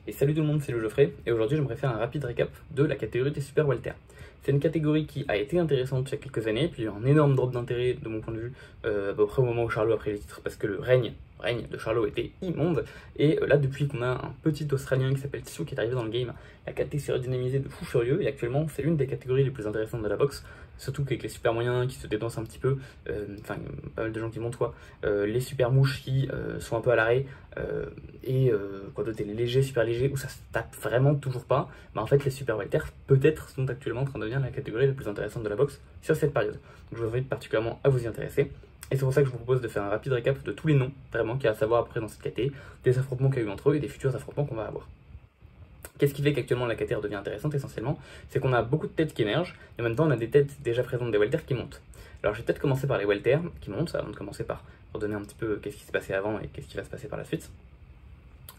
Et salut tout le monde, c'est le Geoffrey, et aujourd'hui j'aimerais faire un rapide récap de la catégorie des super welter. C'est une catégorie qui a été intéressante il y a quelques années, puis il y a eu un énorme drop d'intérêt de mon point de vue à peu près au moment où Charlot a pris les titres, parce que le règne de Charlot était immonde, et là depuis qu'on a un petit Australien qui s'appelle Tissou qui est arrivé dans le game, la catégorie s'est redynamisée de fou furieux, et actuellement c'est l'une des catégories les plus intéressantes de la boxe, surtout qu'avec les super moyens qui se dédansent un petit peu, enfin pas mal de gens qui montent quoi, les super mouches qui sont un peu à l'arrêt, et quoi d'autre, les légers, super légers, où ça se tape vraiment toujours pas, bah en fait les super welter peut-être sont actuellement en train de devenir la catégorie la plus intéressante de la boxe sur cette période. Donc je vous invite particulièrement à vous y intéresser. Et c'est pour ça que je vous propose de faire un rapide récap de tous les noms vraiment qu'il y a à savoir après dans cette caté, des affrontements qu'il y a eu entre eux et des futurs affrontements qu'on va avoir. Qu'est-ce qui fait qu'actuellement la caté devient intéressante essentiellement? C'est qu'on a beaucoup de têtes qui émergent et en même temps on a des têtes déjà présentes des welter qui montent. Alors je vais peut-être commencer par les welter qui montent avant de commencer par redonner un petit peu qu'est-ce qui s'est passé avant et qu'est-ce qui va se passer par la suite.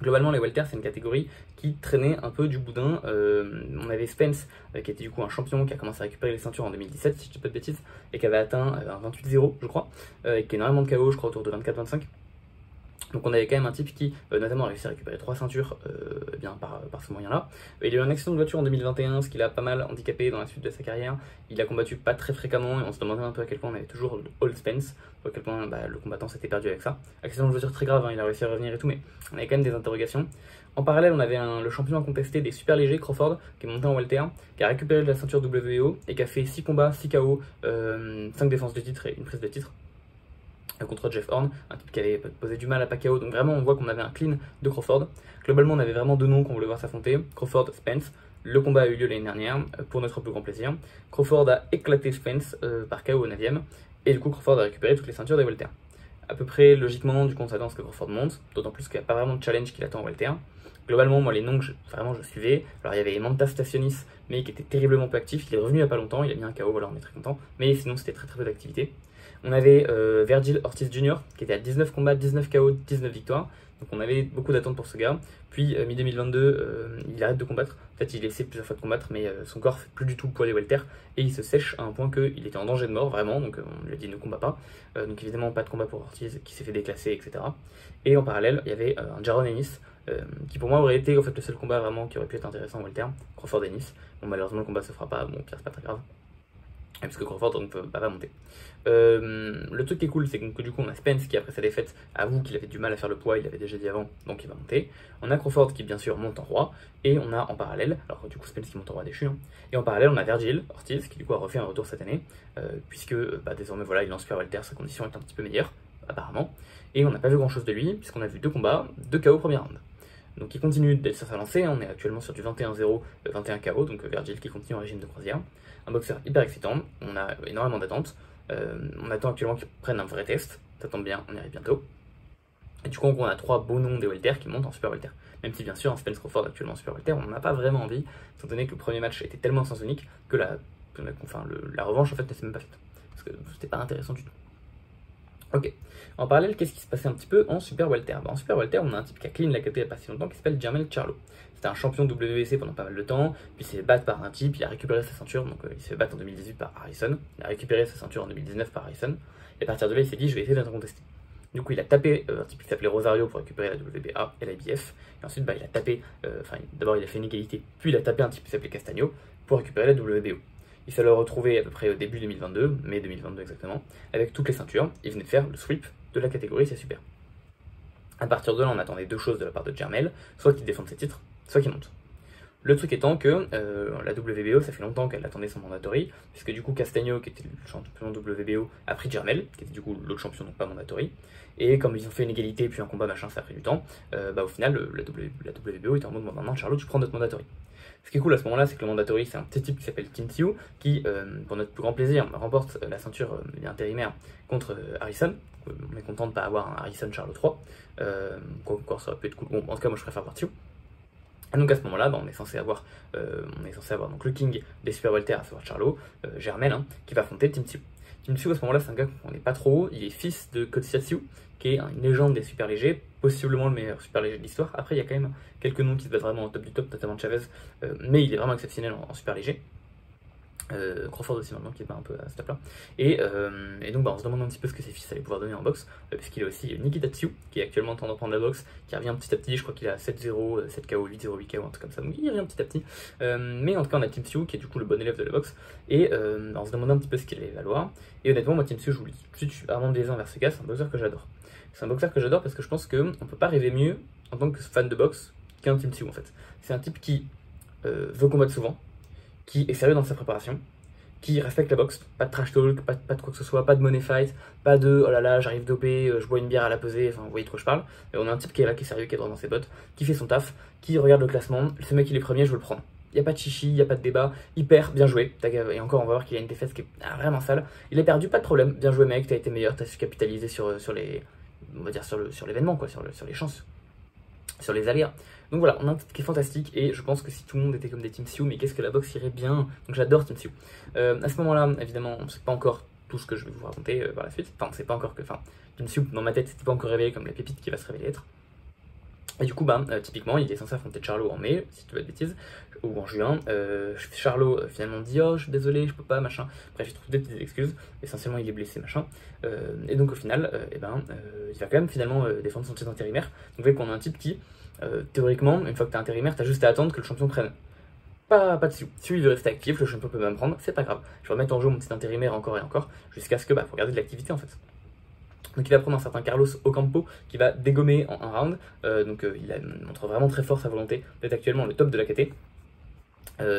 Globalement, les welter, c'est une catégorie qui traînait un peu du boudin. On avait Spence, qui était du coup un champion, qui a commencé à récupérer les ceintures en 2017, si je dis pas de bêtises, et qui avait atteint un 28-0, je crois, et qui a énormément de KO, je crois, autour de 24-25. Donc on avait quand même un type qui, notamment, a réussi à récupérer 3 ceintures bien par ce moyen-là. Il a eu un accident de voiture en 2021, ce qui l'a pas mal handicapé dans la suite de sa carrière. Il a combattu pas très fréquemment et on se demandait un peu à quel point on avait toujours le Old Spence, à quel point le combattant s'était perdu avec ça. Accident de voiture très grave, hein, il a réussi à revenir et tout, mais on avait quand même des interrogations. En parallèle, on avait le champion incontesté des super légers, Crawford, qui est monté en welter, qui a récupéré la ceinture WBO et qui a fait 6 combats, 6 KO, 5 défenses de titre et une prise de titre contre Jeff Horn, un type qui avait posé du mal à Pacquiao, donc vraiment on voit qu'on avait un clean de Crawford. Globalement on avait vraiment deux noms qu'on voulait voir s'affronter, Crawford, Spence. Le combat a eu lieu l'année dernière, pour notre plus grand plaisir. Crawford a éclaté Spence par KO au 9ème, et du coup Crawford a récupéré toutes les ceintures des welter. À peu près logiquement, du coup on s'attend à ce que Crawford monte, d'autant plus qu'il n'y a pas vraiment de challenge qui l'attend en welter. Globalement, moi les noms que je suivais, alors il y avait Mantas Stasionis, mais qui était terriblement peu actif, il est revenu il n'y a pas longtemps, il a mis un KO, voilà on est très content, mais sinon c'était très peu d'activité. On avait Vergil Ortiz Jr. qui était à 19 combats, 19 KO, 19 victoires. Donc on avait beaucoup d'attentes pour ce gars. Puis mi-2022, il arrête de combattre. En fait, il essaie plusieurs fois de combattre, mais son corps fait plus du tout le poids des welter. Et il se sèche à un point qu'il était en danger de mort, vraiment. Donc on lui a dit ne combat pas. Donc évidemment, pas de combat pour Ortiz, qui s'est fait déclasser, etc. Et en parallèle, il y avait un Jaron Ennis, qui pour moi aurait été en fait, le seul combat vraiment qui aurait pu être intéressant en welter. Crawford Ennis. Bon, malheureusement, le combat se fera pas. Bon, pire, c'est pas très grave. Parce que Crawford ne peut pas monter. Le truc qui est cool, c'est que du coup on a Spence qui après sa défaite avoue qu'il avait du mal à faire le poids, il l'avait déjà dit avant, donc il va monter. On a Crawford qui bien sûr monte en roi, et on a en parallèle, alors du coup Spence qui monte en roi déchu, hein, et en parallèle on a Vergil Ortiz qui du coup a refait un retour cette année, puisque désormais voilà il est en super welter, sa condition est un petit peu meilleure, apparemment, et on n'a pas vu grand chose de lui, puisqu'on a vu 2 combats, 2 KO premier round. Donc il continue d'être sur sa lancée, on est actuellement sur du 21-0, 21 KO, donc Vergil qui continue en régime de croisière. Un boxeur hyper excitant, on a énormément d'attentes, on attend actuellement qu'ils prennent un vrai test, ça tombe bien, on y arrive bientôt. Et du coup on a 3 beaux noms des welter qui montent en super welter. Même si bien sûr un Spence Crawford actuellement en super welter, on n'en a pas vraiment envie, étant donné que le premier match était tellement sens unique que la revanche en fait ne s'est même pas faite. Parce que c'était pas intéressant du tout. Ok, en parallèle, qu'est-ce qui se passait un petit peu en super welter? En super welter, on a un type qui a clean la catégorie il n'y a pas si longtemps qui s'appelle Jermell Charlo. C'était un champion WBC pendant pas mal de temps, puis il s'est fait battre par un type, il a récupéré sa ceinture, donc il s'est fait battre en 2018 par Harrison, il a récupéré sa ceinture en 2019 par Harrison, et à partir de là il s'est dit je vais essayer d'être contesté. Du coup il a tapé un type qui s'appelait Rosario pour récupérer la WBA et la IBF, et ensuite il a tapé, d'abord il a fait une égalité, puis il a tapé un type qui s'appelait Castagno pour récupérer la WBO. Il s'est alors retrouvé à peu près au début 2022, mai 2022 exactement, avec toutes les ceintures, il venait de faire le sweep de la catégorie, c'est super. À partir de là, on attendait 2 choses de la part de Jermell, soit qu'il défende ses titres, soit qu'il monte. Le truc étant que la WBO, ça fait longtemps qu'elle attendait son mandatory, puisque du coup Castagno, qui était le champion WBO, a pris Jermell, qui était du coup l'autre champion, donc pas mandatory. Et comme ils ont fait une égalité, puis un combat machin, ça a pris du temps, au final, la WBO était en mode maintenant, Charlot, tu prends notre mandatory. Ce qui est cool à ce moment-là, c'est que le mandatory, c'est un petit type qui s'appelle Tin Tiu, qui, pour notre plus grand plaisir, remporte la ceinture intérimaire contre Harrison. On est content de ne pas avoir un Harrison Charlot 3, quoi encore ça aurait pu être cool. Bon, en tout cas, moi je préfère voir Tiu. Et donc à ce moment-là, on est censé avoir, donc, le king des super welter, à savoir Charlot, Jermell, qui va affronter Tin Tiu. Tin Tiu à ce moment-là, c'est un gars qu'on n'est pas trop, il est fils de Kotsiatsiu, qui est une légende des super légers, possiblement le meilleur super léger de l'histoire. Après, il y a quand même quelques noms qui se battent vraiment au top du top, notamment Chavez, mais il est vraiment exceptionnel en super léger. Crawford aussi maintenant qui est un peu à ce step là. Et donc on se demande un petit peu ce que ses fils allaient pouvoir donner en boxe, puisqu'il a aussi Nikita Tsu qui est actuellement en train de reprendre la boxe, qui revient petit à petit, je crois qu'il a 7-0, 7 KO, 8-0, 8 KO, un truc comme ça, donc il revient petit à petit. Mais en tout cas on a Tim Tsu qui est du coup le bon élève de la boxe, et on se demande un petit peu ce qu'il allait valoir. Et honnêtement moi Tim Tsu, je vous le dis tout de suite, je suis vraiment biaisé envers ce gars, c'est un boxeur que j'adore. C'est un boxeur que j'adore parce que je pense qu'on peut pas rêver mieux en tant que fan de boxe qu'un Tim Tsu en fait. C'est un type qui veut combattre souvent, qui est sérieux dans sa préparation, qui respecte la boxe, pas de trash talk, pas de quoi que ce soit, pas de money fight, pas de oh là là j'arrive dopé, je bois une bière à la pesée, enfin vous voyez de quoi je parle. Et on a un type qui est là, qui est sérieux, qui est droit dans ses bottes, qui fait son taf, qui regarde le classement, ce mec il est premier, je veux le prendre. Il n'y a pas de chichi, il n'y a pas de débat, hyper bien joué. Et encore on va voir qu'il a une défaite qui est vraiment sale. Il a perdu, pas de problème, bien joué mec, t'as été meilleur, t'as su capitaliser sur les. On va dire sur l'événement quoi, sur les chances, sur les aléas. Donc voilà, on a un type qui est fantastique et je pense que si tout le monde était comme des Tim Tsu, mais qu'est-ce que la boxe irait bien. Donc j'adore Tim Tsu. À ce moment-là, évidemment, on ne sait pas encore tout ce que je vais vous raconter par la suite. Enfin, on ne sait pas encore que. Enfin, Tim Tsu, dans ma tête, c'était pas encore révélé comme la pépite qui va se révéler être. Et du coup, typiquement, il est censé affronter Charlo en mai, si tu veux de bêtises, ou en juin. Charlo finalement dit oh, je suis désolé, je peux pas, machin. Bref, il trouve des petites excuses. Essentiellement, il est blessé, machin. Et donc, au final, il va quand même finalement défendre son titre intérimaire. Donc, vous voyez qu'on a un type qui, théoriquement, une fois que t'es intérimaire, t'as juste à attendre que le champion prenne. Pas dessus. Si il veut rester actif, le champion peut même prendre, c'est pas grave. Je vais remettre en jeu mon petit intérimaire encore et encore, jusqu'à ce que, faut garder de l'activité en fait. Donc il va prendre un certain Carlos Ocampo qui va dégommer en un round. Il montre vraiment très fort sa volonté d'être actuellement le top de la KT.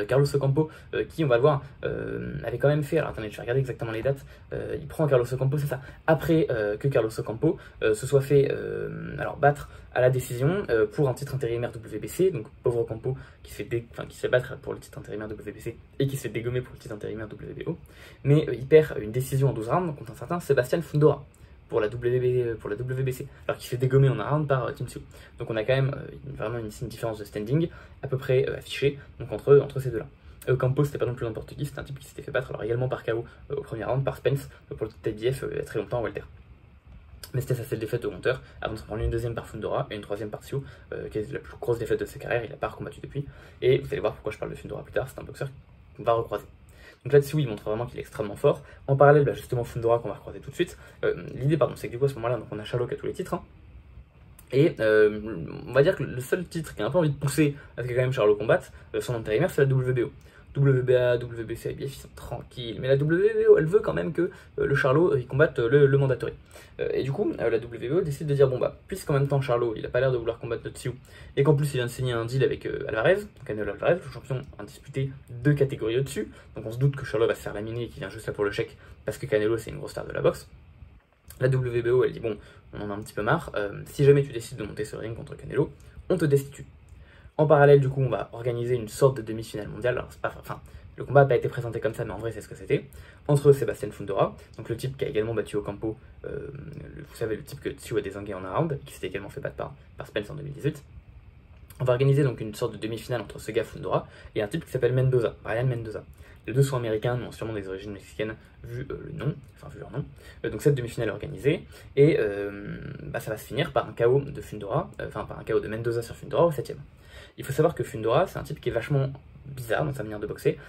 Carlos Ocampo, qui on va le voir, avait quand même fait, alors attendez je vais regarder exactement les dates, il prend Carlos Ocampo, c'est ça, après que Carlos Ocampo se soit fait battre à la décision pour un titre intérimaire WBC, donc pauvre Ocampo qui se fait battre pour le titre intérimaire WBC et qui se fait dégommer pour le titre intérimaire WBO, mais il perd une décision en 12 rounds contre un certain Sébastien Fundora pour la WBC, alors qu'il se fait dégommer en un round par Tim Tsu. Donc on a quand même vraiment une différence de standing à peu près affichée donc entre ces deux-là. Ocampo, c'était pas non plus n'importe qui, c'était un type qui s'était fait battre alors également par KO au premier round par Spence pour le titre IBF il y a très longtemps en welter. Mais c'était sa seule défaite au monteur, avant de se prendre une deuxième par Fundora et une troisième par Tsu, qui est la plus grosse défaite de sa carrière, il n'a pas recombattu depuis. Et vous allez voir pourquoi je parle de Fundora plus tard, c'est un boxeur qu'on va recroiser. Donc là-dessus, il montre vraiment qu'il est extrêmement fort. En parallèle, justement, Fundora qu'on va recroiser tout de suite. L'idée, c'est que du coup, à ce moment-là, on a Charlo qui a tous les titres. Hein. Et on va dire que le seul titre qui a un peu envie de pousser à ce que quand même Charlo combatte, son intérimaire, c'est la WBO. WBA, WBC, IBF, ils sont tranquilles. Mais la WBO, elle veut quand même que le Charlo il combatte le mandatory. Et du coup, la WBO décide de dire bon puisqu'en même temps Charlo, il a pas l'air de vouloir combattre le Tsu, et qu'en plus il vient de signer un deal avec Alvarez, Canelo Alvarez, le champion indisputé 2 catégories au-dessus, donc on se doute que Charlo va se faire laminer et qu'il vient juste là pour le chèque, parce que Canelo c'est une grosse star de la boxe. La WBO, elle dit bon, on en a un petit peu marre, si jamais tu décides de monter ce ring contre Canelo, on te destitue. En parallèle, du coup, on va organiser une sorte de demi-finale mondiale. Alors, c'est pas, le combat n'a pas été présenté comme ça, mais en vrai, c'est ce que c'était. Entre Sébastien Fundora, donc le type qui a également battu Ocampo, vous savez, le type que Tsu a désingué en un round, qui s'était également fait battre par Spence en 2018. On va organiser donc une sorte de demi-finale entre ce gars Fundora et un type qui s'appelle Mendoza, Brian Mendoza. Les deux sont américains, mais ont sûrement des origines mexicaines, vu leur nom. Donc cette demi-finale est organisée, et ça va se finir par un KO de Fundora, par un KO de Mendoza sur Fundora au 7ème. Il faut savoir que Fundora, c'est un type qui est vachement bizarre dans sa manière de boxer,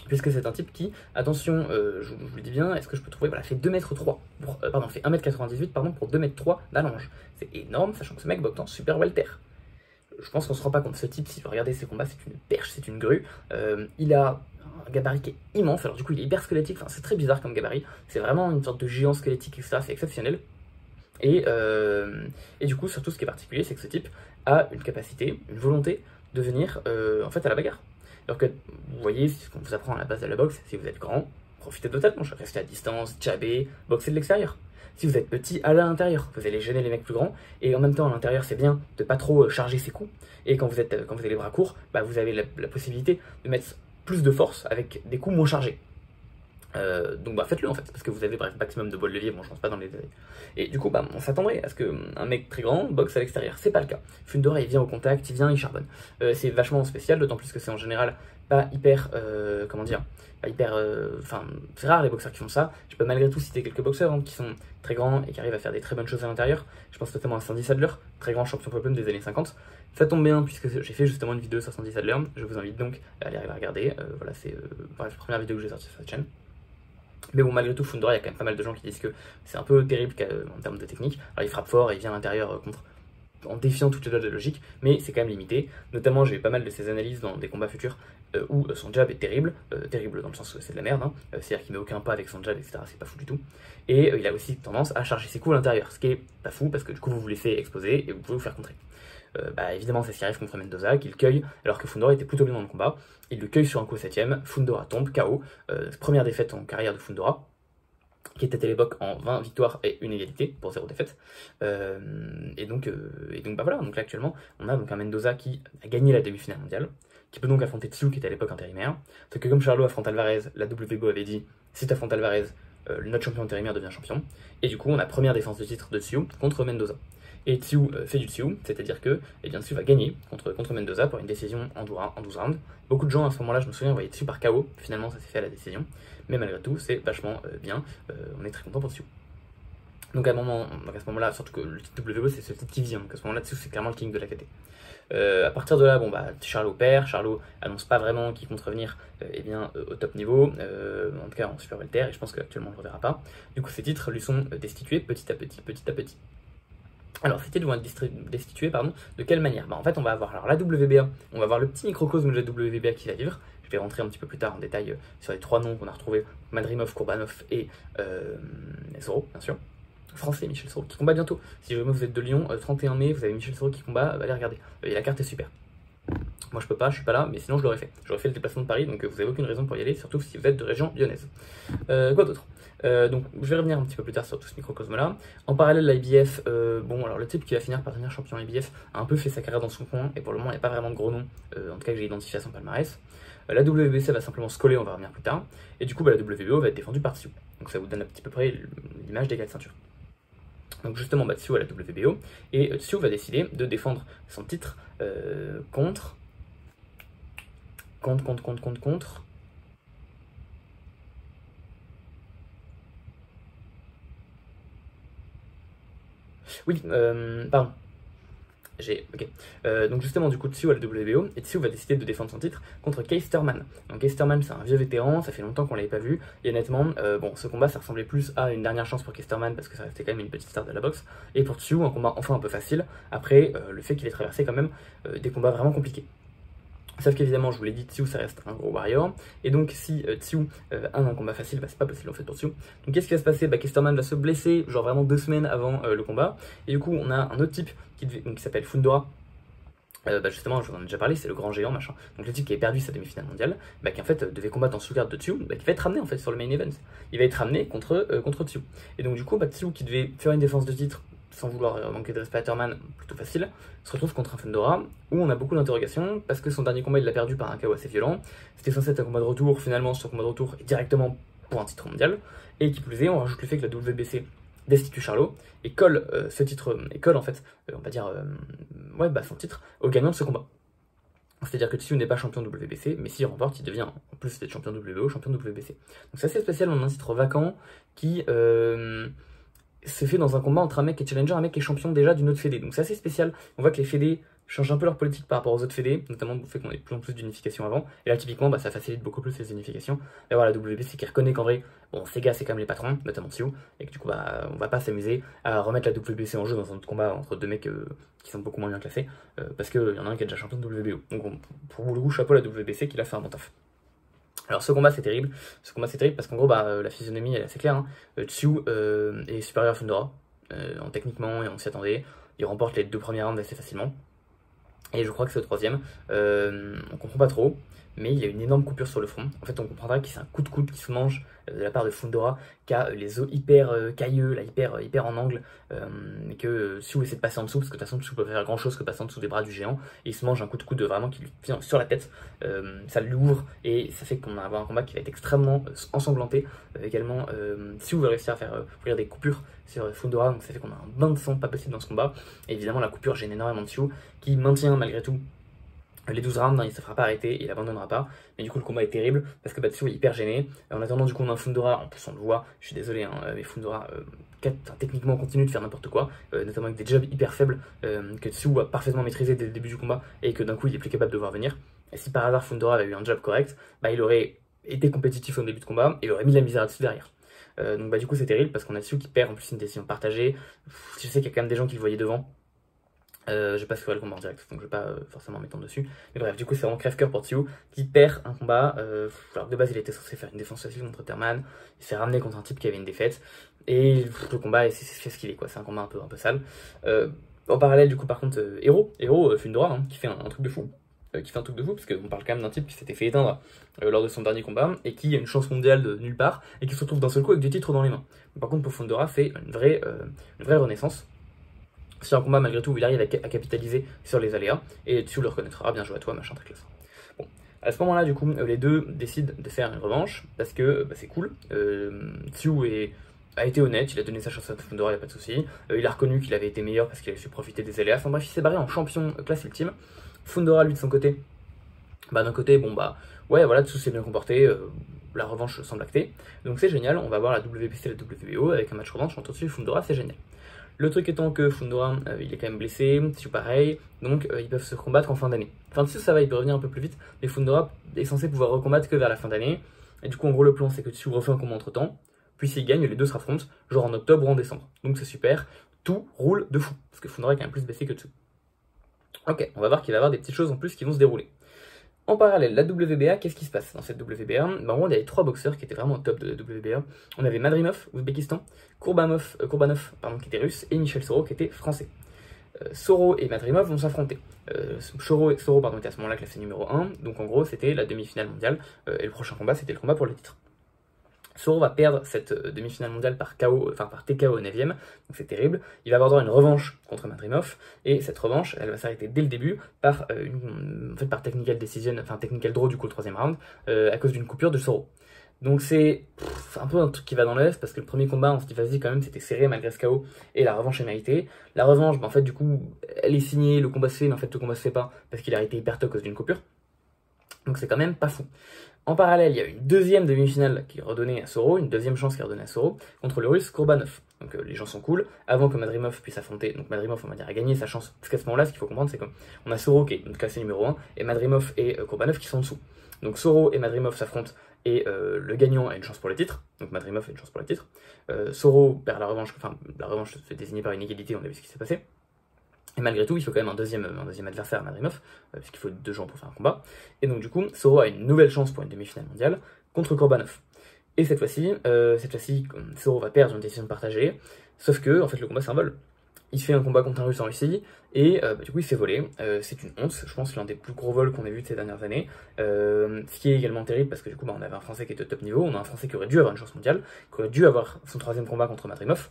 puisque c'est un type qui, attention, je vous le dis bien, est-ce que je peux trouver, fait 2m3, fait 1m98 pour 2m3 d'allonge. C'est énorme, sachant que ce mec boxe en super welter. Je pense qu'on se rend pas compte, ce type, si vous regardez ses combats, c'est une perche, c'est une grue. Il a un gabarit qui est immense, alors du coup il est hyper squelettique, c'est très bizarre comme gabarit, c'est vraiment une sorte de géant squelettique, etc., c'est exceptionnel. Et du coup, surtout ce qui est particulier, c'est que ce type a une capacité, une volonté de venir à la bagarre. Alors que vous voyez, ce qu'on vous apprend à la base de la boxe, si vous êtes grand, profitez totalement, restez à distance, jabber, boxez de l'extérieur. Si vous êtes petit, allez à l'intérieur, vous allez gêner les mecs plus grands, et en même temps à l'intérieur c'est bien de pas trop charger ses coups, et quand vous avez les bras courts, vous avez la possibilité de mettre plus de force avec des coups moins chargés. Donc faites-le en fait, parce que vous avez maximum de bol de livre, je pense pas dans les détails. Et du coup on s'attendrait à ce qu'un mec très grand boxe à l'extérieur, c'est pas le cas. Fundora il vient au contact, il charbonne. C'est vachement spécial, d'autant plus que c'est en général pas hyper, c'est rare les boxeurs qui font ça. Je peux malgré tout citer quelques boxeurs qui sont très grands et qui arrivent à faire des très bonnes choses à l'intérieur. Je pense notamment à Sandy Sadler, très grand champion open des années 50, Ça tombe bien puisque j'ai fait justement une vidéo sur Sandy Sadler, je vous invite donc à aller la regarder, voilà c'est la première vidéo que j'ai sortie sur cette chaîne. Mais bon, malgré tout, Fundora, il y a quand même pas mal de gens qui disent que c'est un peu terrible en termes de technique. Alors il frappe fort et il vient à l'intérieur contre en défiant toutes les lois de la logique, mais c'est quand même limité. Notamment, j'ai eu pas mal de ses analyses dans des combats futurs où son jab est terrible, terrible dans le sens où c'est de la merde, hein, c'est-à-dire qu'il met aucun pas avec son jab, etc. C'est pas fou du tout. Et il a aussi tendance à charger ses coups à l'intérieur, ce qui est pas fou parce que du coup vous vous laissez exposer et vous pouvez vous faire contrer. Évidemment, c'est ce qui arrive contre Mendoza, qu'il cueille alors que Fundora était plutôt bien dans le combat. Il le cueille sur un coup 7ème, Fundora tombe, KO, première défaite en carrière de Fundora, qui était à l'époque en 20 victoires et une égalité pour 0 défaite. Et donc bah voilà, donc là actuellement, on a donc un Mendoza qui a gagné la demi-finale mondiale, qui peut donc affronter Tszyu qui était à l'époque intérimaire. Sauf que comme Charlo affronte Alvarez, la WBO avait dit si tu affrontes Alvarez, notre champion intérimaire devient champion. Et du coup, on a première défense de titre de Tszyu contre Mendoza. Et Tszyu fait du Tszyu, c'est-à-dire que Tszyu va gagner contre Mendoza pour une décision en 12 rounds. Beaucoup de gens à ce moment-là, je me souviens, voyaient Tszyu par KO, finalement ça s'est fait à la décision. Mais malgré tout, c'est vachement bien, on est très content pour Tszyu. Donc à ce moment-là, surtout que le titre WBO c'est ce titre qui vient, donc à ce moment-là, Tszyu c'est clairement le king de la KT. À partir de là, bon bah Charlo perd, Charlo annonce pas vraiment qu'il compte revenir au top niveau, en tout cas en super welter, et je pense qu'actuellement on le reverra pas. Du coup ces titres lui sont destitués petit à petit. Alors, ces titres vont être destitués, de quelle manière? En fait, on va avoir alors, la WBA, on va avoir le petit microcosme de la WBA qui va vivre. Je vais rentrer un petit peu plus tard en détail sur les 3 noms qu'on a retrouvés, Madrimov, Kourbanov et Soro, bien sûr. Français, Michel Soro, qui combat bientôt. Si jamais vous êtes de Lyon, 31 mai, vous avez Michel Soro qui combat, allez regarder. Et la carte est super. Moi je peux pas, je suis pas là, mais sinon je l'aurais fait. J'aurais fait le déplacement de Paris, donc vous avez aucune raison pour y aller, surtout si vous êtes de région lyonnaise. Quoi d'autre? Donc je vais revenir un petit peu plus tard sur tout ce microcosme là. En parallèle, l'IBF, bon alors le type qui va finir par devenir champion IBF a un peu fait sa carrière dans son coin, et pour le moment il n'y a pas vraiment de gros noms, en tout cas que j'ai identifié à son palmarès. La WBC va simplement se coller, on va revenir plus tard, et du coup la WBO va être défendue par Tszyu. Donc ça vous donne un petit peu près l'image des 4 ceintures. Donc justement Tszyu à la WBO, et Tszyu va décider de défendre son titre contre... Oui, pardon. Ok. Donc justement, du coup, Tszyu à la WBO, et Tszyu va décider de défendre son titre contre Keisterman. Donc Keisterman, c'est un vieux vétéran, ça fait longtemps qu'on l'avait pas vu, et honnêtement, bon, ce combat, ça ressemblait plus à une dernière chance pour Keisterman, parce que ça restait quand même une petite star de la boxe, et pour Tszyu, un combat enfin un peu facile, après le fait qu'il ait traversé quand même des combats vraiment compliqués. Sauf qu'évidemment, je vous l'ai dit, Tszyu ça reste un gros warrior, et donc si Tszyu a un combat facile, c'est pas possible en fait pour Tszyu. Donc qu'est-ce qui va se passer? Keisterman va se blesser, genre vraiment 2 semaines avant le combat, et du coup on a un autre type qui s'appelle Fundora. Justement, je vous en ai déjà parlé, c'est le grand géant machin. Donc le type qui a perdu sa demi-finale mondiale, qui en fait devait combattre en sous-garde de Tszyu, qui va être ramené en fait sur le main event. Il va être ramené contre Tszyu. Et donc du coup, Tszyu qui devait faire une défense de titre sans vouloir manquer de respect à Thurman, plutôt facile, se retrouve contre un Fundora où on a beaucoup d'interrogations parce que son dernier combat il l'a perdu par un KO assez violent. C'était censé être un combat de retour, finalement ce combat de retour est directement pour un titre mondial. Et qui plus est, on rajoute le fait que la WBC destitue Charlo et colle ce titre, et colle en fait, on va dire, son titre au gagnant de ce combat. C'est-à-dire que Tszyu n'est pas champion WBC, mais s'il remporte, il devient, en plus d'être champion WBO, champion WBC. Donc c'est assez spécial, on a un titre vacant qui se fait dans un combat entre un mec qui est challenger et un mec qui est champion déjà d'une autre fédé. Donc c'est assez spécial, on voit que les fédés changent un peu leur politique par rapport aux autres fédés, notamment le fait qu'on ait de plus en plus d'unification avant. Et là typiquement ça facilite beaucoup plus les unifications. Et voilà, la WBC qui reconnaît qu'en vrai, bon ces gars c'est quand même les patrons, notamment Tszyu, et que du coup on va pas s'amuser à remettre la WBC en jeu dans un autre combat entre 2 mecs qui sont beaucoup moins bien classés, parce qu'il y en a un qui est déjà champion de WBO. Donc pour le coup, chapeau à la WBC qui l'a fait un bon taf. Alors ce combat c'est terrible, parce qu'en gros la physionomie elle est assez claire, hein. Tszyu est supérieur à Fundora, techniquement, et on s'y attendait, il remporte les 2 premières rounds assez facilement, et je crois que c'est au 3ème, on comprend pas trop, mais il y a une énorme coupure sur le front. En fait on comprendra que c'est un coup de coude qui se mange de la part de Fundora, qui a les os hyper cailleux, là, hyper en angle, et que Tszyu essaie de passer en dessous, parce que de toute façon Tszyu peut faire grand chose que passer en dessous des bras du géant, et il se mange un coup de coude vraiment qui lui vient sur la tête, ça l'ouvre, et ça fait qu'on va avoir un combat qui va être extrêmement ensanglanté. Également, Tszyu va réussir à faire ouvrir des coupures sur Fundora, donc ça fait qu'on a un bain de sang pas possible dans ce combat, et évidemment la coupure gêne énormément Tszyu, qui maintient malgré tout Les 12 rounds, hein, il ne se fera pas arrêter, il abandonnera pas. Mais du coup, le combat est terrible parce que Tsu est hyper gêné. En attendant, du coup, on a un Fundora, en plus on le voit, je suis désolé, hein, mais Fundora, techniquement, continue de faire n'importe quoi, notamment avec des jabs hyper faibles que Tsu a parfaitement maîtrisé dès le début du combat et que d'un coup, il est plus capable de voir venir. Et si par hasard Fundora avait eu un jab correct, bah, il aurait été compétitif au début de combat et il aurait mis la misère dessus derrière. Donc, bah, du coup, c'est terrible parce qu'on a Tsu qui perd en plus une décision partagée. Je sais qu'il y a quand même des gens qui le voyaient devant. Je vais pas faire le combat en direct, donc je vais pas forcément m'étendre dessus. Mais bref, du coup, c'est vraiment crève-cœur pour Tsu qui perd un combat. Alors de base, il était censé faire une défense facile contre Terman. Il s'est ramené contre un type qui avait une défaite. Et le combat, c'est ce qu'il est, quoi. C'est un combat un peu sale. En parallèle, du coup, par contre, Hero Fundora, hein, qui fait un truc de fou. Parce qu'on parle quand même d'un type qui s'était fait éteindre lors de son dernier combat et qui a une chance mondiale de nulle part et qui se retrouve d'un seul coup avec 2 titres dans les mains. Par contre, pour Fundora, fait une vraie renaissance. C'est un combat malgré tout où il arrive à capitaliser sur les aléas et Tsu le reconnaîtra, bien joué à toi, machin, très classe. Bon, à ce moment-là, du coup, les deux décident de faire une revanche parce que c'est cool. Tsu a été honnête, il a donné sa chance à Fundora, il n'y a pas de souci. Il a reconnu qu'il avait été meilleur parce qu'il avait su profiter des aléas. Enfin bref, il s'est barré en champion classe ultime. Fundora, lui, de son côté, d'un côté, bon bah, ouais, voilà, Tsu s'est bien comporté. La revanche semble actée. Donc c'est génial, on va voir la WBC et la WBO avec un match revanche entre Tsu et Fundora, c'est génial. Le truc étant que Fundora, il est quand même blessé, Tsu pareil, donc ils peuvent se combattre en fin d'année. Enfin, Tsu ça va, il peut revenir un peu plus vite, mais Fundora est censé pouvoir recombattre que vers la fin d'année. Et du coup, en gros, le plan, c'est que Tsu refait un combat entre temps, puis s'il gagne, les deux se raffrontent, genre en octobre ou en décembre. Donc c'est super, tout roule de fou, parce que Fundora est quand même plus blessé que Tsu. Ok, on va voir qu'il va y avoir des petites choses en plus qui vont se dérouler. En parallèle, la WBA, qu'est-ce qui se passe dans cette WBA? En gros, il y avait 3 boxeurs qui étaient vraiment au top de la WBA. On avait Madrimov, Ouzbékistan, Kourbanov, qui était russe, et Michel Soro, qui était français. Soro et Madrimov vont s'affronter. Soro était à ce moment-là classé numéro 1, donc en gros, c'était la demi-finale mondiale, et le prochain combat, c'était le combat pour le titre. Soro va perdre cette demi-finale mondiale par TKO au 9ème, donc c'est terrible. Il va avoir droit à une revanche contre Madrimov, et cette revanche, elle va s'arrêter dès le début par technical decision, technical draw du coup le 3ème round, à cause d'une coupure de Soro. Donc c'est un peu un truc qui va dans l'œuf, parce que le premier combat, on se dit vas-y quand même, c'était serré malgré ce KO, et la revanche est méritée. La revanche, en fait du coup, elle est signée, le combat se fait, mais en fait le combat se fait pas, parce qu'il a arrêté hyper tôt à cause d'une coupure. Donc c'est quand même pas fou. En parallèle, il y a une deuxième demi-finale qui est redonnée à Soro, une deuxième chance qui est redonnée à Soro, contre le russe Kourbanov. Donc les gens sont cool, avant que Madrimov puisse affronter, donc Madrimov on va dire a gagné sa chance, parce qu'à ce moment-là, ce qu'il faut comprendre, c'est qu'on a Soro qui est classé numéro 1, et Madrimov et Kourbanov qui sont en dessous. Donc Soro et Madrimov s'affrontent, et le gagnant a une chance pour le titre, donc Madrimov a une chance pour le titre. Soro perd la revanche se fait désigner par une égalité, on a vu ce qui s'est passé. Et malgré tout, il faut quand même un deuxième adversaire à Madrimov, puisqu'il faut 2 gens pour faire un combat. Et donc du coup, Soro a une nouvelle chance pour une demi-finale mondiale contre Kourbanov. Et cette fois-ci, Soro va perdre une décision partagée, sauf que en fait le combat c'est un vol. Il fait un combat contre un russe en Russie, et du coup il se fait voler. C'est une honte, je pense l'un des plus gros vols qu'on ait vu de ces dernières années. Ce qui est également terrible, parce que du coup on avait un Français qui était au top niveau, on a un Français qui aurait dû avoir une chance mondiale, qui aurait dû avoir son 3ème combat contre Madrimov,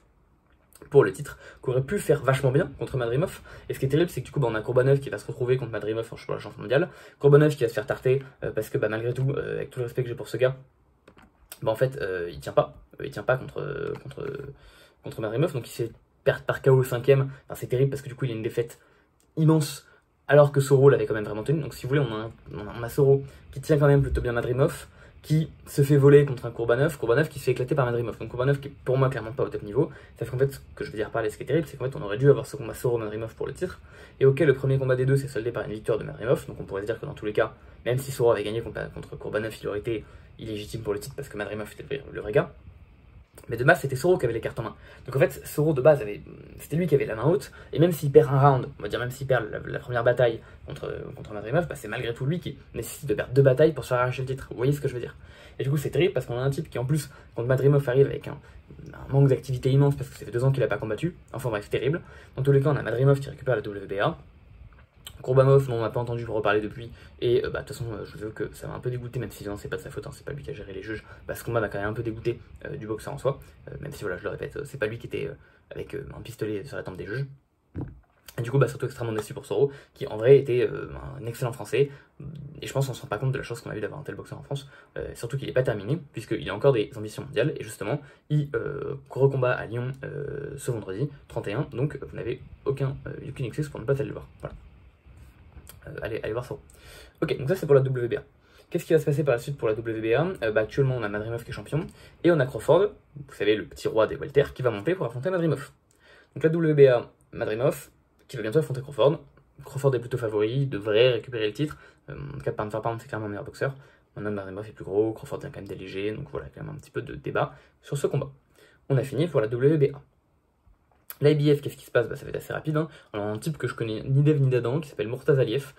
pour le titre, qui aurait pu faire vachement bien contre Madrimov. Et ce qui est terrible, c'est que du coup, on a Kourbanov qui va se retrouver contre Madrimov pour la chance mondiale. Kourbanov qui va se faire tarter parce que malgré tout, avec tout le respect que j'ai pour ce gars, en fait, il tient pas. Il tient pas contre Madrimov, donc il s'est perdre par KO au 5ème. Enfin, c'est terrible parce que du coup, il a une défaite immense alors que Soro l'avait quand même vraiment tenu. Donc si vous voulez, on a Soro qui tient quand même plutôt bien Madrimov, qui se fait voler contre un Kourbanov qui se fait éclater par Madrimov. Donc Kourbanov qui est pour moi clairement pas au top niveau. Ça fait qu'en fait, ce que je veux dire par là, ce qui est terrible, c'est qu'en fait on aurait dû avoir ce combat Soro-Madrimov pour le titre. Et ok, le premier combat des deux s'est soldé par une victoire de Madrimov, donc on pourrait se dire que dans tous les cas, même si Soro avait gagné contre Kourbanov, il aurait été illégitime pour le titre parce que Madrimov était le vrai gars. Mais de base, c'était Soro qui avait les cartes en main. Donc en fait, Soro de base, c'était lui qui avait la main haute. Et même s'il perd un round, on va dire même s'il perd la première bataille contre Madrimov, c'est malgré tout lui qui nécessite de perdre 2 batailles pour se faire arracher le titre. Vous voyez ce que je veux dire? Et du coup, c'est terrible parce qu'on a un type qui en plus, quand Madrimov arrive avec un manque d'activité immense parce que ça fait 2 ans qu'il n'a pas combattu. Enfin bref, terrible. Dans tous les cas, on a Madrimov qui récupère la WBA. Kourbanov, on n'a pas entendu reparler depuis, et de toute façon, je veux que ça m'a un peu dégoûté, même si c'est pas de sa faute, c'est pas lui qui a géré les juges, ce combat m'a quand même un peu dégoûté du boxeur en soi, même si voilà, je le répète, c'est pas lui qui était avec un pistolet sur la tempe des juges. Et du coup, surtout extrêmement déçu pour Soro, qui en vrai était un excellent français, et je pense qu'on se rend pas compte de la chance qu'on a eu d'avoir un tel boxeur en France, surtout qu'il n'est pas terminé, puisqu'il a encore des ambitions mondiales, et justement, il recombat à Lyon ce vendredi 31, donc vous n'avez aucune excuse pour ne pas aller le voir. Voilà. allez voir ça. Ok, donc ça c'est pour la WBA. Qu'est-ce qui va se passer par la suite pour la WBA? Actuellement on a Madrimov qui est champion, et on a Crawford, vous savez le petit roi des welter, qui va monter pour affronter Madrimov. Donc la WBA, Madrimov, qui va bientôt affronter Crawford. Crawford est plutôt favori, devrait récupérer le titre. En tout cas, pound for pound, c'est clairement un meilleur boxeur. Maintenant, Madrimov est plus gros, Crawford vient quand même des légers, donc voilà, quand même un petit peu de débat sur ce combat. On a fini pour la WBA. L'IBF, qu'est-ce qui se passe? Ça va être assez rapide. Alors, un type que je connais ni d'Ev ni d'Adam, qui s'appelle Murtaza Aliyev,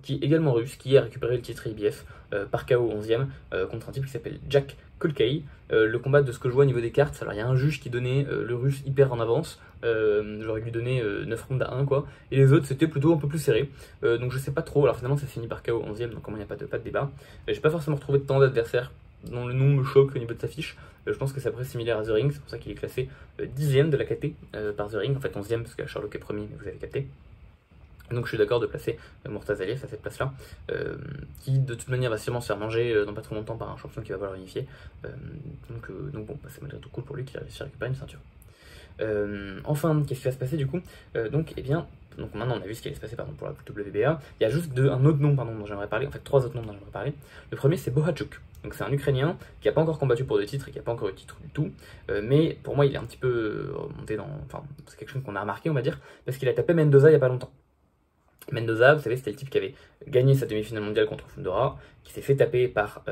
qui est également russe, qui a récupéré le titre IBF par KO 11e contre un type qui s'appelle Jack Kulkay. Le combat, de ce que je vois au niveau des cartes, alors il y a un juge qui donnait le russe hyper en avance, j'aurais lui donné 9 rounds à 1 quoi, et les autres c'était plutôt un peu plus serré, donc je sais pas trop. Alors finalement ça finit par KO 11e, donc comment il n'y a pas de débat. J'ai pas forcément retrouvé de temps d'adversaire dont le nom me choque au niveau de sa fiche. Je pense que c'est à peu près similaire à The Ring, c'est pour ça qu'il est classé 10e de la KT par The Ring, en fait 11e parce que Sherlock est premier, mais vous avez capté. Donc je suis d'accord de placer Murtaza Aliyev à cette place-là, qui de toute manière va sûrement se faire manger dans pas trop longtemps par un champion qui va vouloir unifier. Donc bon, c'est malgré tout cool pour lui qu'il a réussi à récupérer une ceinture. Enfin, qu'est-ce qui va se passer du coup? Donc maintenant on a vu ce qui allait se passer pour la WBA. Il y a juste un autre nom dont j'aimerais parler, en fait 3 autres noms dont j'aimerais parler. Le premier c'est Bohachuk. Donc c'est un Ukrainien qui n'a pas encore combattu pour 2 titres et qui n'a pas encore eu de titre du tout. Mais pour moi il est un petit peu remonté dans... Enfin c'est quelque chose qu'on a remarqué on va dire, parce qu'il a tapé Mendoza il n'y a pas longtemps. Mendoza, vous savez, c'était le type qui avait gagné sa demi-finale mondiale contre Fundora, qui s'est fait taper par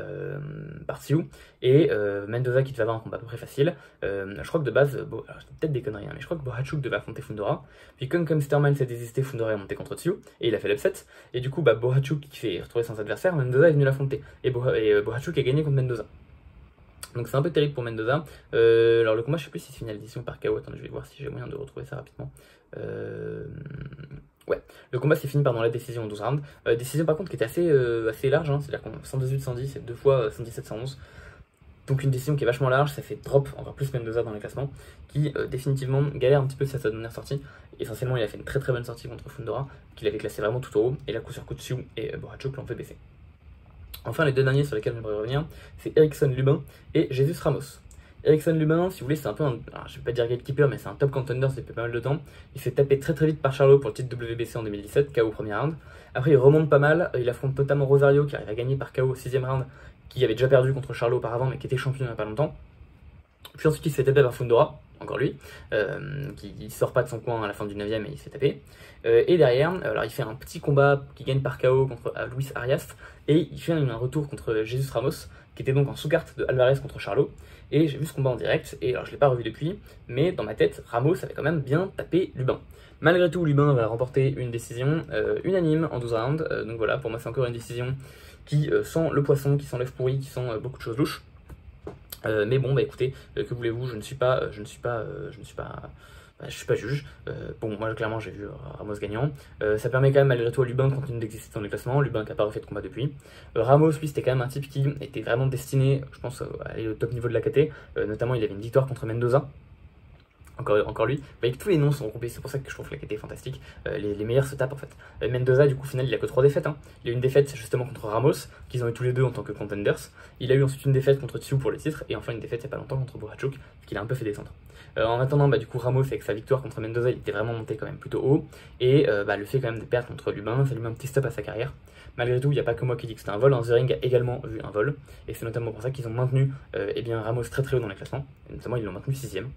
Sioux, et Mendoza qui devait avoir un combat à peu près facile. Je crois que de base, alors je dis peut-être des conneries, mais je crois que Bohachuk devait affronter Fundora, puis comme Sterman s'est désisté, Fundora est monté contre Sioux, et il a fait l'upset, et du coup Bohachuk qui s'est retrouvé sans adversaire, Mendoza est venu l'affronter, et Bohachuk a gagné contre Mendoza. Donc c'est un peu terrible pour Mendoza. Alors le combat, je sais plus si c'est finale d'édition par KO, attendez, je vais voir si j'ai moyen de retrouver ça rapidement. Ouais, le combat s'est fini par la décision en 12 rounds. Décision par contre qui était assez large, c'est-à-dire qu'on 118-110, c'est 2 fois 117-111. Donc une décision qui est vachement large, ça fait drop encore plus Mendoza dans les classements, qui définitivement galère un petit peu sa dernière sortie. Essentiellement il a fait une très très bonne sortie contre Fundora, qu'il avait classé vraiment tout au haut, et là coup sur coup de Sioux et Bohachuk l'ont fait baisser. Enfin les deux derniers sur lesquels j'aimerais revenir, c'est Erickson Lubin et Jesus Ramos. Erickson Lubin, si vous voulez, c'est un peu alors, je vais pas dire gatekeeper, mais c'est un top contender depuis pas mal de temps. Il s'est tapé très vite par Charlot pour le titre WBC en 2017, KO au premier round. Après, il remonte pas mal, il affronte notamment Rosario qui arrive à gagner par KO au 6ème round, qui avait déjà perdu contre Charlot auparavant, mais qui était champion il n'y a pas longtemps. Puis ensuite, il s'est tapé par Fundora, encore lui, qui sort pas de son coin à la fin du 9ème et il s'est tapé. Et derrière, alors il fait un petit combat qui gagne par KO contre Luis Arias, et il fait un retour contre Jesus Ramos, qui était donc en sous-carte de Alvarez contre Charlot. Et j'ai vu ce combat en direct, et alors je l'ai pas revu depuis, mais dans ma tête, Ramos avait quand même bien tapé Lubin. Malgré tout, Lubin va remporter une décision unanime en 12 rounds, donc voilà, pour moi c'est encore une décision qui sent le poisson, qui sent l'œuf pourri, qui sent beaucoup de choses louches. Mais bon, écoutez, que voulez-vous, je ne suis pas juge. Bon, moi clairement j'ai vu Ramos gagnant. Ça permet quand même malgré tout à Lubin de continuer d'exister dans les classements. Lubin qui n'a pas refait de combat depuis. Ramos, lui, c'était quand même un type qui était vraiment destiné, je pense, à aller au top niveau de la KT. Notamment, il avait une victoire contre Mendoza. Encore lui, tous les noms sont regroupés, c'est pour ça que je trouve que la KT est fantastique. Les meilleurs se tapent en fait. Mendoza, du coup, au final, il a que 3 défaites. Il a eu une défaite justement contre Ramos, qu'ils ont eu tous les deux en tant que contenders. Il a eu ensuite une défaite contre Tsiou pour le titre, et enfin une défaite il n'y a pas longtemps contre Bohachuk, qu'il a un peu fait descendre. En attendant, du coup, Ramos, avec sa victoire contre Mendoza, il était vraiment monté quand même plutôt haut, et le fait quand même de perdre contre Lubin, ça lui met un petit stop à sa carrière. Malgré tout, il n'y a pas que moi qui dis que c'était un vol, The Ring a également vu un vol, et c'est notamment pour ça qu'ils ont maintenu Ramos très haut dans les classements, et notamment ils l'ont maintenu 6ème.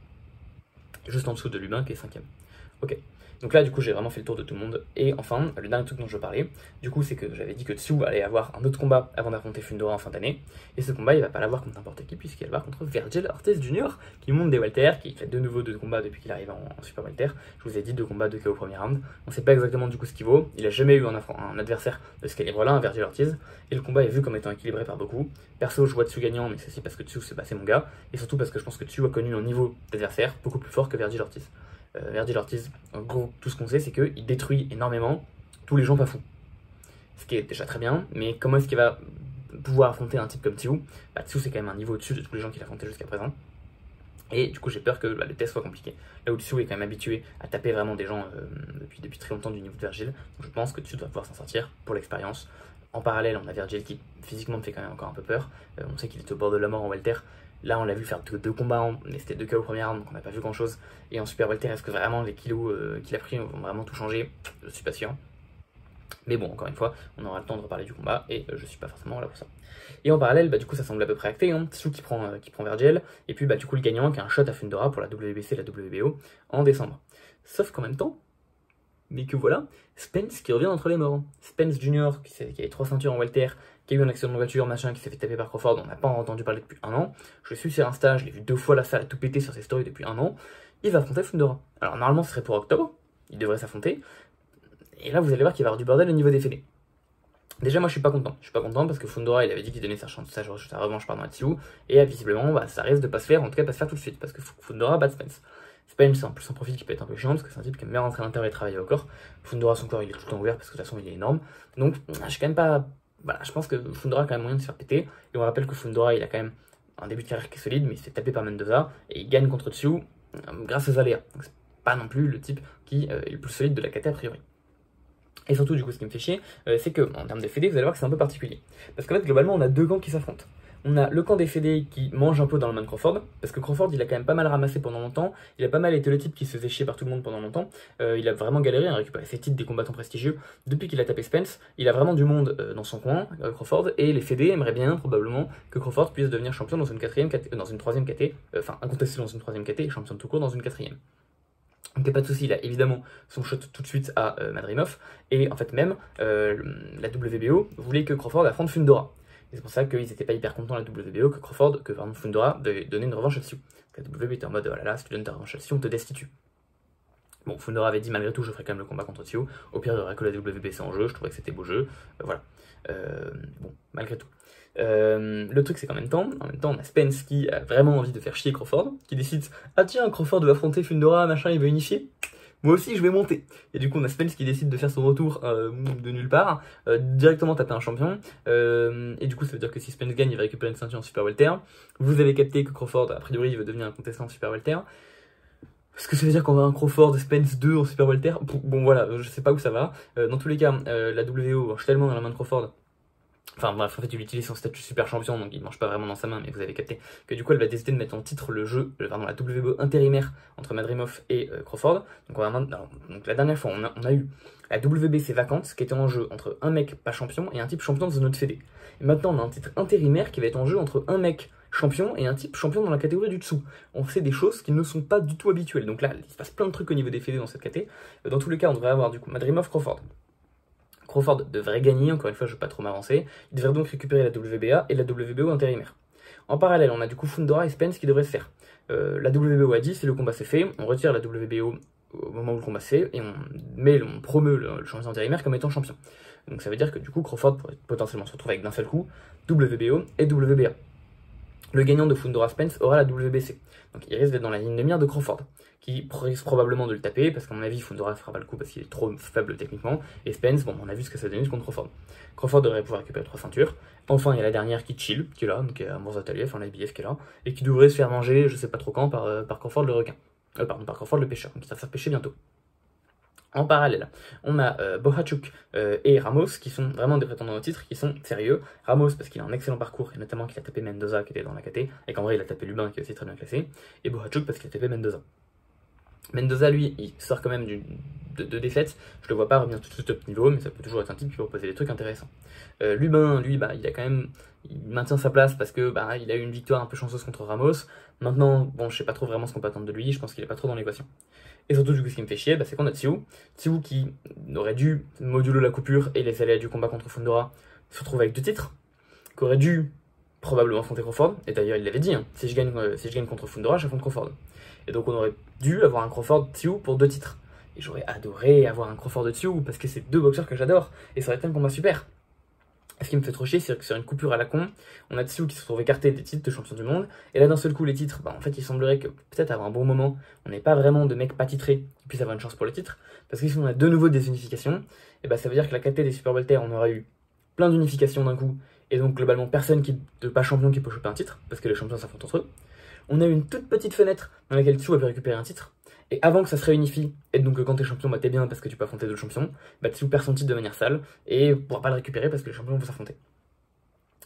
Juste en dessous de Lubin qui est 5ème. Ok, donc là du coup j'ai vraiment fait le tour de tout le monde. Et enfin, le dernier truc dont je veux parler, du coup c'est que j'avais dit que Tsiou allait avoir un autre combat avant d'affronter Fundora en fin d'année. Et ce combat il va pas l'avoir contre n'importe qui, puisqu'il va l'avoir contre Vergil Ortiz Jr. qui monte des welter, qui fait de nouveau 2 combats depuis qu'il arrive en super welter. Je vous ai dit 2 combats, 2 KO au premier round. On sait pas exactement du coup ce qu'il vaut. Il a jamais eu un adversaire de ce calibre-là, un Vergil Ortiz. Et le combat est vu comme étant équilibré par beaucoup. Perso, je vois Tsiou gagnant, mais c'est aussi parce que Tsiou c'est mon gars. Et surtout parce que je pense que Tsiou a connu un niveau d'adversaire beaucoup plus fort que Vergil Ortiz. Vergil Ortiz, en gros, tout ce qu'on sait, c'est qu'il détruit énormément tous les gens pas fous. Ce qui est déjà très bien, mais comment est-ce qu'il va pouvoir affronter un type comme Tsiou? Tsiou, c'est quand même un niveau au-dessus de tous les gens qu'il a affronté jusqu'à présent. Et du coup, j'ai peur que le test soit compliqué. Là où Tsiou est quand même habitué à taper vraiment des gens depuis très longtemps du niveau de Vergil, donc je pense que Tsiou doit pouvoir s'en sortir pour l'expérience. En parallèle, on a Vergil qui physiquement me fait quand même encore un peu peur. On sait qu'il est au bord de la mort en welter. Là, on l'a vu faire 2 combats, mais c'était 2 KO au premier round, donc on n'a pas vu grand chose. Et en super welter, est-ce que vraiment les kilos qu'il a pris vont vraiment tout changer? Je suis pas sûr. Mais bon, encore une fois, on aura le temps de reparler du combat et je suis pas forcément là pour ça. Et en parallèle, du coup, ça semble à peu près acté. Hein. Tsu qui prend Vergel, et puis du coup, le gagnant qui a un shot à Fundora pour la WBC et la WBO en décembre. Sauf qu'en même temps, mais que voilà, Spence qui revient entre les morts. Spence Junior, qui a 3 ceintures en welter, qui a eu un accident de voiture, machin, qui s'est fait taper par Crawford, on n'a pas entendu parler depuis un an. Je le suis sur Insta, je l'ai vu 2 fois la salle à tout péter sur ses stories depuis un an. Il va affronter Fundora. Alors normalement, ce serait pour octobre, il devrait s'affronter. Et là, vous allez voir qu'il va y avoir du bordel au niveau des fédés. Déjà, moi, je suis pas content. Je suis pas content parce que Fundora, il avait dit qu'il donnait sa revanche à Tsu, et visiblement, ça risque de pas se faire, en tout cas, pas se faire tout de suite, parce que Fundora bat Spence. Spence, en plus, un profil qui peut être un peu chiant, parce que c'est un type qui aime bien rentrer à l'intérieur et travailler au corps. Fundora, son corps, il est tout le temps ouvert, parce que de toute façon, il est énorme. Donc, je suis quand même pas. Voilà, je pense que Fundora a quand même moyen de se faire péter. Et on rappelle que Fundora, il a quand même un début de carrière qui est solide, mais il se fait taper par Mendoza, et il gagne contre Tsu grâce aux aléas. Donc, c'est pas non plus le type qui est le plus solide de la KT a priori. Et surtout, du coup, ce qui me fait chier, c'est que en termes de fédés, vous allez voir que c'est un peu particulier. Parce qu'en fait, globalement, on a 2 camps qui s'affrontent. On a le camp des fédés qui mange un peu dans le man Crawford, parce que Crawford, il a quand même pas mal ramassé pendant longtemps, il a pas mal été le type qui se faisait chier par tout le monde pendant longtemps, il a vraiment galéré à récupérer ses titres des combattants prestigieux. Depuis qu'il a tapé Spence, il a vraiment du monde dans son coin, Crawford, et les fédés aimeraient bien, probablement, que Crawford puisse devenir champion dans une troisième KT, enfin, incontesté dans une 3ème KT, et champion de tout court dans une 4ème. Donc il n'y a pas de souci, il a évidemment son shot tout de suite à Madrimov, et en fait même, la WBO voulait que Crawford affronte Fundora. Et c'est pour ça qu'ils n'étaient pas hyper contents la WBO que Fundora donnait une revanche à Tsu. La WBO était en mode, oh là là, si tu donnes ta revanche à Tsu, on te destitue. Bon, Fundora avait dit, malgré tout, je ferai quand même le combat contre Tsu. Au pire, il n'y aurait que la WBC en jeu, je trouvais que c'était beau jeu. Voilà. Bon, malgré tout. Le truc c'est qu'en même temps, on a Spence qui a vraiment envie de faire chier Crawford, qui décide, ah tiens, Crawford veut affronter Fundora, machin, il veut unifier. Moi aussi je vais monter. Et du coup on a Spence qui décide de faire son retour de nulle part, directement taper un champion, et du coup ça veut dire que si Spence gagne il va récupérer une ceinture en Super Welter. Vous avez capté que Crawford a priori il veut devenir un contestant en Super Welter. Est-ce que ça veut dire qu'on va un Crawford Spence 2 en Super Welter? Bon voilà, je sais pas où ça va. Dans tous les cas, la WO marche tellement dans la main de Crawford. Enfin bref, en fait il utilise son statut super champion, donc il ne mange pas vraiment dans sa main, mais vous avez capté que du coup elle va décider de mettre en titre le jeu, la WBO intérimaire entre Madrimov et Crawford. Donc la dernière fois on a eu la WBC vacante qui était en jeu entre un mec pas champion et un type champion dans une autre fédé. Et maintenant on a un titre intérimaire qui va être en jeu entre un mec champion et un type champion dans la catégorie du dessous. On fait des choses qui ne sont pas du tout habituelles. Donc là il se passe plein de trucs au niveau des fédés dans cette catégorie. Dans tous les cas on devrait avoir du coup Madrimov Crawford. Crawford devrait gagner, encore une fois je ne vais pas trop m'avancer, il devrait donc récupérer la WBA et la WBO intérimaire. En parallèle, on a du coup Fundora et Spence qui devraient se faire. La WBO a dit, si le combat s'est fait, on retire la WBO au moment où le combat se fait, et on promeut le champion intérimaire comme étant champion. Donc ça veut dire que du coup Crawford pourrait potentiellement se retrouver avec d'un seul coup WBO et WBA. Le gagnant de Fundora Spence aura la WBC. Donc il risque d'être dans la ligne de mire de Crawford, qui risque probablement de le taper, parce qu'à mon avis, Fundora ne fera pas le coup parce qu'il est trop faible techniquement. Et Spence, bon, on a vu ce que ça donnait contre Crawford. Crawford devrait pouvoir récupérer 3 ceintures. Enfin, il y a la dernière qui chill, qui est là, donc il y a Morza Taliev, enfin l'IBF qui est là, et qui devrait se faire manger, je sais pas trop quand, par Crawford le requin. Pardon, par Crawford le pêcheur, donc il va se faire pêcher bientôt. En parallèle, on a Bohachuk et Ramos qui sont vraiment des prétendants au titre, qui sont sérieux. Ramos parce qu'il a un excellent parcours, et notamment qu'il a tapé Mendoza qui était dans la KT, et qu'en vrai il a tapé Lubin qui est aussi très bien classé. Et Bohachuk parce qu'il a tapé Mendoza. Mendoza, lui, il sort quand même de défaite. Je le vois pas revenir tout de suite au top niveau, mais ça peut toujours être un type qui peut proposer des trucs intéressants. Lubin, lui, il a quand même, il maintient sa place parce que il a eu une victoire un peu chanceuse contre Ramos. Maintenant, bon, je sais pas trop vraiment ce qu'on peut attendre de lui. Je pense qu'il est pas trop dans l'équation. Et surtout, du coup, ce qui me fait chier, c'est qu'on a Tsu qui aurait dû moduler la coupure et les aléas du combat contre Fundora se retrouve avec 2 titres, qui aurait dû probablement affronter Crawford. Et d'ailleurs, il l'avait dit, hein, si je gagne contre Fundora, j'affronte Crawford. Et donc on aurait dû avoir un Crawford Tsu pour 2 titres. Et j'aurais adoré avoir un Crawford de Tsu parce que c'est 2 boxeurs que j'adore. Et ça aurait été un combat super. Ce qui me fait trop chier, c'est que sur une coupure à la con, on a Tsu qui se retrouve écarté des titres de champion du monde. Et là d'un seul coup les titres, en fait il semblerait que peut-être avant un bon moment, on n'ait pas vraiment de mecs pas titrés qui puissent avoir une chance pour le titre. Parce que si on a de nouveau des unifications, et ça veut dire que la KT des Super Welter, on aura eu plein d'unifications d'un coup. Et donc globalement personne de pas champion qui peut choper un titre, parce que les champions s'affrontent entre eux. On a eu une toute petite fenêtre dans laquelle Tsu a pu récupérer un titre. Et avant que ça se réunifie, et donc quand t'es champion, t'es bien parce que tu peux affronter d'autres champions, Tsu perd son titre de manière sale et pourra pas le récupérer parce que les champions vont s'affronter.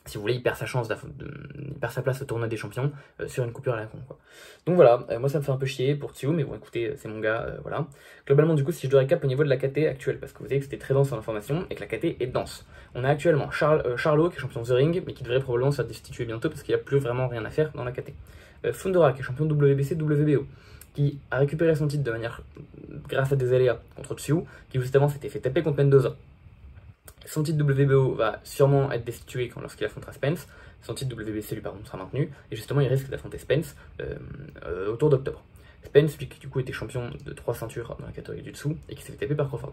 si vous voulez, il perd sa chance, il perd sa place au tournoi des champions sur une coupure à la con, quoi. Donc voilà, moi ça me fait un peu chier pour Tsiu, mais bon écoutez, c'est mon gars, voilà. Globalement du coup, si je dois récap au niveau de la KT actuelle, parce que vous savez que c'était très dense en information et que la KT est dense. On a actuellement Charlot qui est champion The Ring, mais qui devrait probablement se faire destituer bientôt parce qu'il n'y a plus vraiment rien à faire dans la KT. Fundora qui est champion WBC WBO, qui a récupéré son titre de manière grâce à des aléas contre Tsiu, qui justement s'était fait taper contre Mendoza. Son titre WBO va sûrement être destitué lorsqu'il affrontera Spence. Son titre WBC lui par contre sera maintenu. Et justement il risque d'affronter Spence autour d'octobre. Spence lui qui du coup était champion de 3 ceintures dans la catégorie du dessous et qui s'est fait taper par Crawford.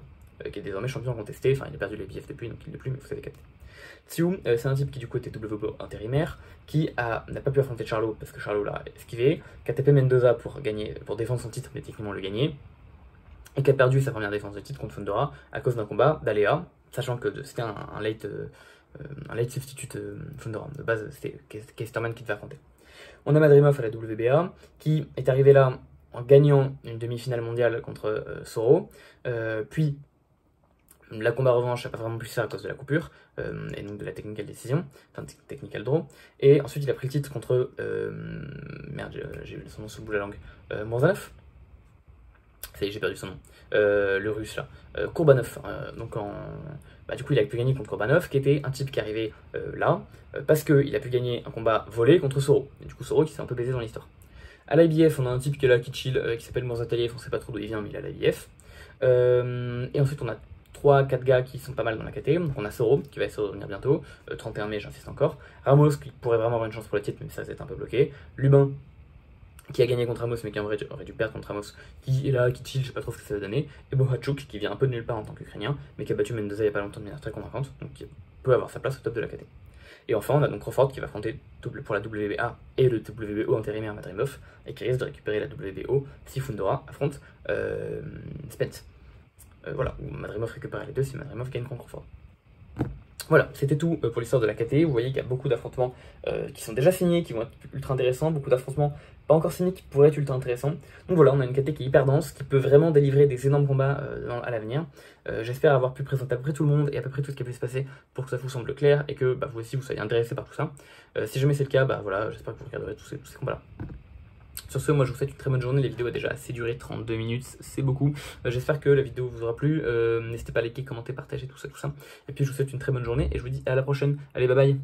Qui est désormais champion contesté. Enfin il a perdu les BF depuis donc il ne l'est plus mais vous savez capté. Tsiu c'est un type qui du coup était WBO intérimaire. Qui n'a pas pu affronter Charlot parce que Charlot l'a esquivé. Qui a tapé Mendoza pour défendre son titre mais techniquement le gagner. Et qui a perdu sa première défense de titre contre Fundora à cause d'un combat d'aléa. Sachant que c'était un late substitute Fundora. De base, c'était Kesterman qui devait affronter. On a Madrimov à la WBA, qui est arrivé là en gagnant une demi-finale mondiale contre Soro. Puis, la combat revanche n'a pas vraiment pu se faire à cause de la coupure, et donc de la technical décision, enfin technical draw. Et ensuite, il a pris le titre contre... merde, j'ai eu son nom sous le bout de la langue. Morzanov. Ça y est, j'ai perdu son nom. Le russe là. Kourbanov. Du coup, il a pu gagner contre Kourbanov, qui était un type qui arrivait là, parce qu'il a pu gagner un combat volé contre Soro. Et du coup, Soro qui s'est un peu baisé dans l'histoire. À l'IBF, on a un type qui est là, qui chill, qui s'appelle Mourzataliev, on sait pas trop d'où il vient, mais il est à l'IBF. Et ensuite, on a 3-4 gars qui sont pas mal dans la KT. Donc on a Soro qui va essayer de revenir bientôt, 31 mai, j'insiste encore. Ramos qui pourrait vraiment avoir une chance pour le titre, mais ça c'est un peu bloqué. Lubin qui a gagné contre Ramos mais qui en vrai aurait dû perdre contre Ramos, qui est là, qui chill, je sais pas trop ce que ça va donner. Et Bohachuk qui vient un peu de nulle part en tant qu'Ukrainien, mais qui a battu Mendoza il y a pas longtemps de manière très convaincante, donc qui peut avoir sa place au top de la KT. Et enfin on a donc Crawford qui va affronter pour la WBA et le WBO intérimaire Madrimov, et qui risque de récupérer la WBO si Fundora affronte Spence. Voilà, ou Madrimov récupère les deux si Madrimov gagne contre Crawford. Voilà, c'était tout pour l'histoire de la KT. Vous voyez qu'il y a beaucoup d'affrontements qui sont déjà signés, qui vont être ultra intéressants, beaucoup d'affrontements pas encore signés qui pourraient être ultra intéressants. Donc voilà, on a une KT qui est hyper dense, qui peut vraiment délivrer des énormes combats à l'avenir. J'espère avoir pu présenter à peu près tout le monde et à peu près tout ce qui a pu se passer pour que ça vous semble clair et que vous aussi vous soyez intéressés par tout ça. Si jamais c'est le cas, voilà, j'espère que vous regarderez tous ces combats-là. Sur ce, moi je vous souhaite une très bonne journée, la vidéo a déjà assez duré, 32 minutes, c'est beaucoup. J'espère que la vidéo vous aura plu, n'hésitez pas à liker, commenter, partager, tout ça. Et puis je vous souhaite une très bonne journée et je vous dis à la prochaine. Allez, bye bye.